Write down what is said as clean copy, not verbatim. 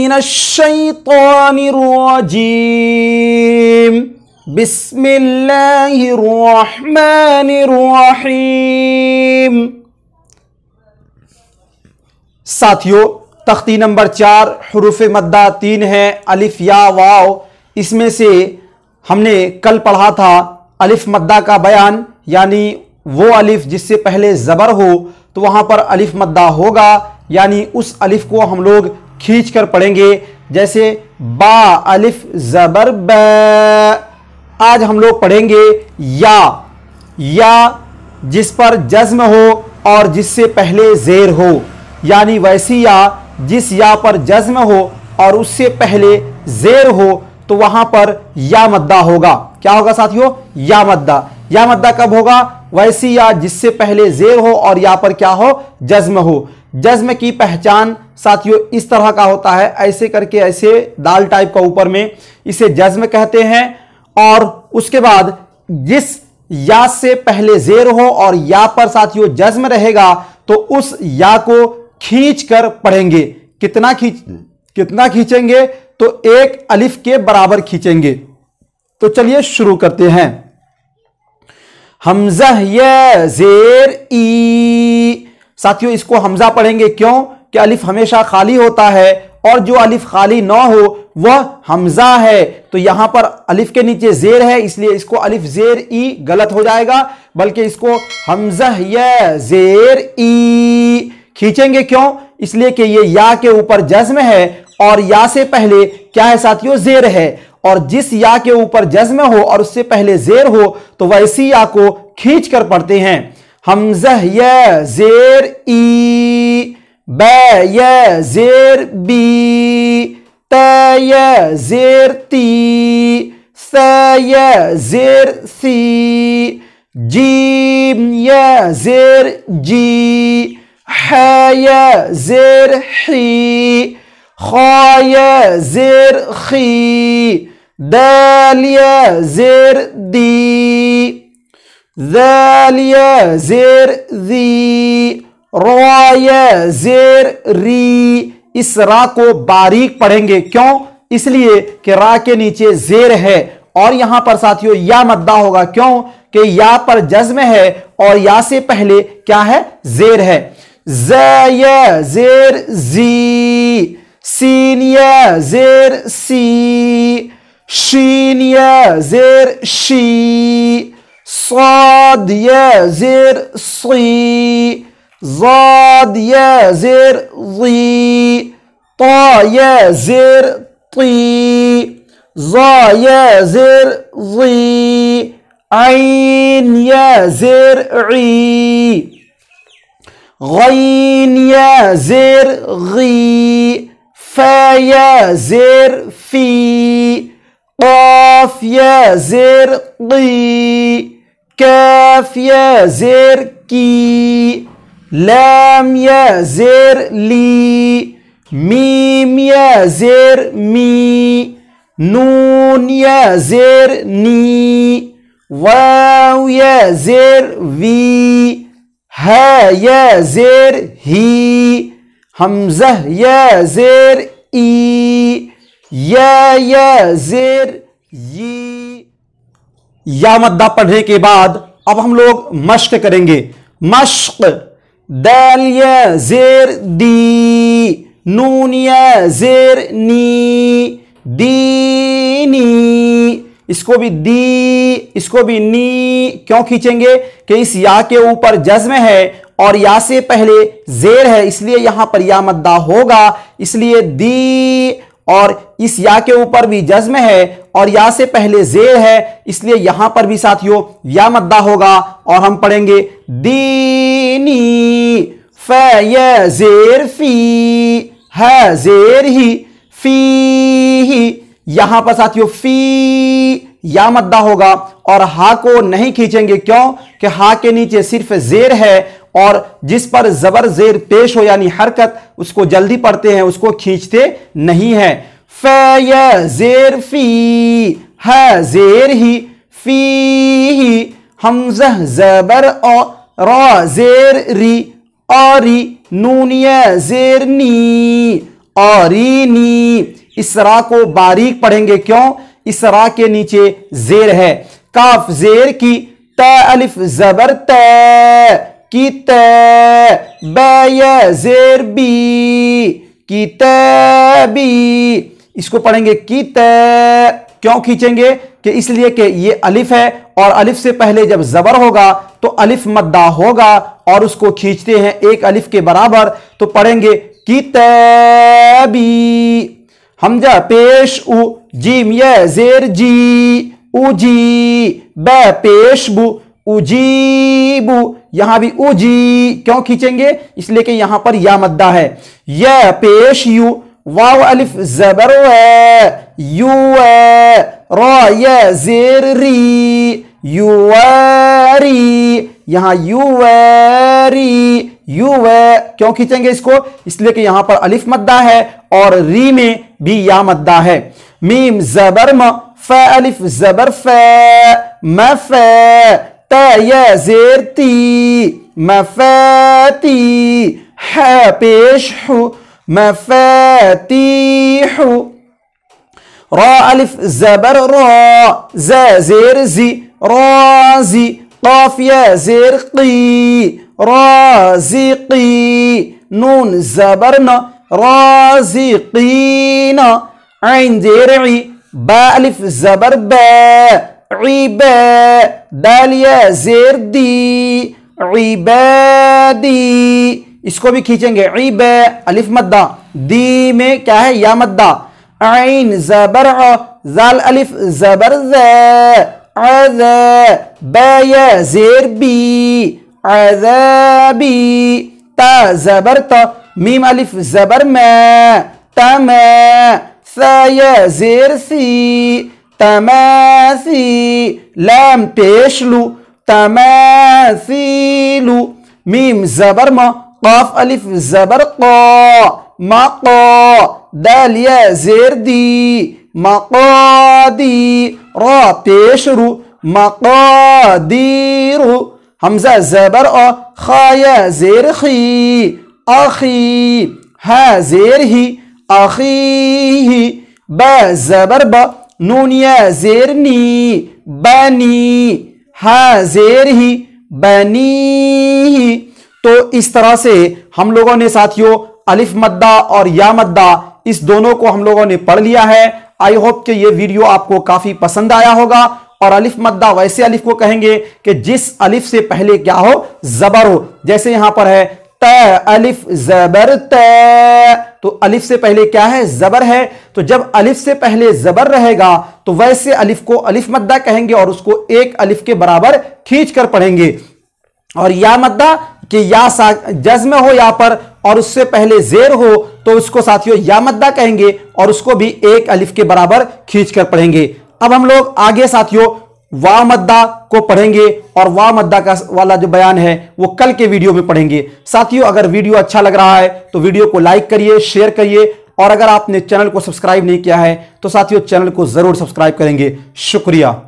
मिनश्शैतानिर्रजीम बिस्मिल्लाहिर्रहमानिर्रहीम। साथियों, तख्ती नंबर 4 हुरूफ मद्दा 3 है, अलिफ या वाव। इसमें से हमने कल पढ़ा था अलिफ मद्दा का बयान, यानी वो अलिफ जिससे पहले ज़बर हो तो वहां पर अलिफ मद्दा होगा, यानी उस अलिफ को हम लोग खींच कर पढ़ेंगे। जैसे बा अलिफ ज़बर ब। आज हम लोग पढ़ेंगे या जिस पर जज्म हो और जिससे पहले ज़ेर हो, यानी वैसी या जिस या पर जज्म हो और उससे पहले ज़ेर हो तो वहां पर या मद्दा होगा। क्या होगा साथियों? या मद्दा। या मद्दा कब होगा? वैसी या जिससे पहले ज़ेर हो और या पर क्या हो? जज्म हो। जज्म की पहचान साथियों इस तरह का होता है, ऐसे करके ऐसे दाल टाइप का ऊपर में, इसे जज्म कहते हैं। और उसके बाद जिस या से पहले ज़ेर हो और या पर साथियों जज्म रहेगा तो उस या को खींच कर पढ़ेंगे। कितना खींचेंगे? तो एक अलिफ के बराबर खींचेंगे। तो चलिए शुरू करते हैं। हमजा ये ज़ेर ई। साथियों इसको हमजा पढ़ेंगे, क्यों कि अलिफ हमेशा खाली होता है और जो अलिफ खाली ना हो वह हमजा है। तो यहां पर अलिफ के नीचे ज़ेर है, इसलिए इसको अलिफ ज़ेर ई गलत हो जाएगा, बल्कि इसको हमजा ये ज़ेर ई खींचेंगे। क्यों? इसलिए कि ये या के ऊपर जज्म है और या से पहले क्या है साथियों? ज़ेर है। और जिस या के ऊपर जज्म हो और उससे पहले ज़ेर हो तो वैसी या को खींच कर पढ़ते हैं। हमजा ये ज़ेर ई, ब ये ज़ेर बी, त ये ज़ेर ती, स ये ज़ेर सी, जीम ये ज़ेर जी, ह ये ज़ेर ही, खा ये ज़ेर खी, दाल ये ज़ेर दी, ज़ाल ये ज़ेर ज़ी, रा ये ज़ेर री। इस रा को बारीक पढ़ेंगे। क्यों? इसलिए कि रा के नीचे ज़ेर है और यहां पर साथियों या मद्दा होगा। क्यों कि या पर जज्म है और या से पहले क्या है? ज़ेर है। ज़ ये ज़ेर ज़ी, सीन ये ज़ेर सी, शीन ये ज़ेर शी, साद ये ज़ेर सी, ज़ाद ये ज़ेर ज़ी, ता ये ज़ेर ती, ज़ा ये ज़ेर ज़ी, ऐन ये ज़ेर ई, गैन ये ज़ेर गी, फा ये ज़ेर फी, क़ाफ ये ज़ेर क़ी, काफ ये ज़ेर की, लाम ये ज़ेर ली, मीम ये ज़ेर मी, नून ये ज़ेर नी, वाव ये ज़ेर वी, है ये ज़ेर ही, हमजा ये ज़ेर ई, ये ज़ेर यी। या मद्दा पढ़ने के बाद अब हम लोग मश्क करेंगे। मश्क, दाल ये ज़ेर दी, नून ये ज़ेर नी, दीनी। इसको भी दी, इसको भी नी क्यों खींचेंगे कि इस या के ऊपर जज्म है और या से पहले ज़ेर है, इसलिए यहां पर या मद्दा होगा। इसलिए दी, और इस या के ऊपर भी जज्म है और या से पहले ज़ेर है, इसलिए यहां पर भी साथियों या मद्दा होगा और हम पढ़ेंगे दीनी। फ ये ज़ेर फी, है ज़ेर ही, फी ही। यहां पर साथियों फी या मद्दा होगा और हा को नहीं खींचेंगे। क्यों कि हा के नीचे सिर्फ ज़ेर है और जिस पर ज़बर ज़ेर पेश हो यानी हरकत, उसको जल्दी पढ़ते हैं, उसको खींचते नहीं है। फ ये ज़ेर फी, है ज़ेर ही, फी ही। हमज़ा ज़बर और रा ज़ेर री, आरी। नून ये ज़ेर नी, अरीनी। इस रा को बारीक पढ़ेंगे, क्यों? इस रा के नीचे जेर है। काफ जेर की, त अलिफ जबर त की त, बै जेर बी की त बी। इसको पढ़ेंगे की त। क्यों खींचेंगे? कि इसलिए कि ये अलिफ है और अलिफ से पहले जब जबर होगा तो अलिफ मद्दा होगा और उसको खींचते हैं एक अलिफ के बराबर, तो पढ़ेंगे की त बी। हमजा पेश उ, जीम ये जेर जी उजी, बै पेश बु उजीबु। यहां भी उजी क्यों खींचेंगे? इसलिए कि यहां पर या मद्दा है। यह पेश यू, वाव अलिफ जबर यू, रा ये जेर री युवरी। यहां युवरी यू क्यों खींचेंगे इसको? इसलिए कि यहां पर अलिफ मद्दा है और री में भी या मद्दा है। मीम जबर म, फ अलिफ जबर फ, म फ, त ये जेर ती, मफती। है पेश हु, मफतीहु। रा अलिफ जबर रा, ज जेर जी राजी, काफ ये जेर की राजिकी। नून जबर न, राजिकीन। ऐन जेर ई, बा अलिफ जबर ब, ईब, दाल ये जेर दी, इबादी। इसको भी खींचेंगे, ईब अलिफ मद्दा, दी में क्या है? या मद्दा। ऐन जबर अ, जाल अलिफ जबर ज़, अज़, बै जेर बी अज़बी। ता जबर त, मीम अलिफ जबर में, तम, स जेर सी तमासी। लाम पेश लू, तमासीलू। मीम जबर म, काफ अलिफ जबर क़ा, मक़ा, दाल या जेर दी मक़ादी। रा पेश रू, मक़ादीरु। हमजा जबर अ, खा या जेर खी आखी, हा जेर ही आखी। ब जबर ब, नून या जेर नी बनी, हा जेर ही बनी। तो इस तरह से हम लोगों ने साथियों अलिफ मद्दा और या मद्दा इस दोनों को हम लोगों ने पढ़ लिया है। आई होप कि ये वीडियो आपको काफी पसंद आया होगा। और अलिफ मद्दा वैसे अलिफ को कहेंगे कि जिस अलिफ से पहले क्या हो? जबर हो। जैसे यहां पर है त अलिफ जबर त, तो अलिफ से पहले क्या है? जबर है। तो जब अलिफ से पहले जबर रहेगा तो वैसे अलिफ को अलिफ मद्दा कहेंगे और उसको एक अलिफ के बराबर खींच कर पढ़ेंगे। और या मद्दा कि या जज्म हो यहां पर और उससे पहले जेर हो तो उसको साथियों या मद्दा कहेंगे और उसको भी एक अलिफ के बराबर खींच कर पढ़ेंगे। अब हम लोग आगे साथियों वाव मद्दा को पढ़ेंगे और वाव मद्दा का वाला जो बयान है वो कल के वीडियो में पढ़ेंगे। साथियों अगर वीडियो अच्छा लग रहा है तो वीडियो को लाइक करिए, शेयर करिए और अगर आपने चैनल को सब्सक्राइब नहीं किया है तो साथियों चैनल को जरूर सब्सक्राइब करेंगे। शुक्रिया।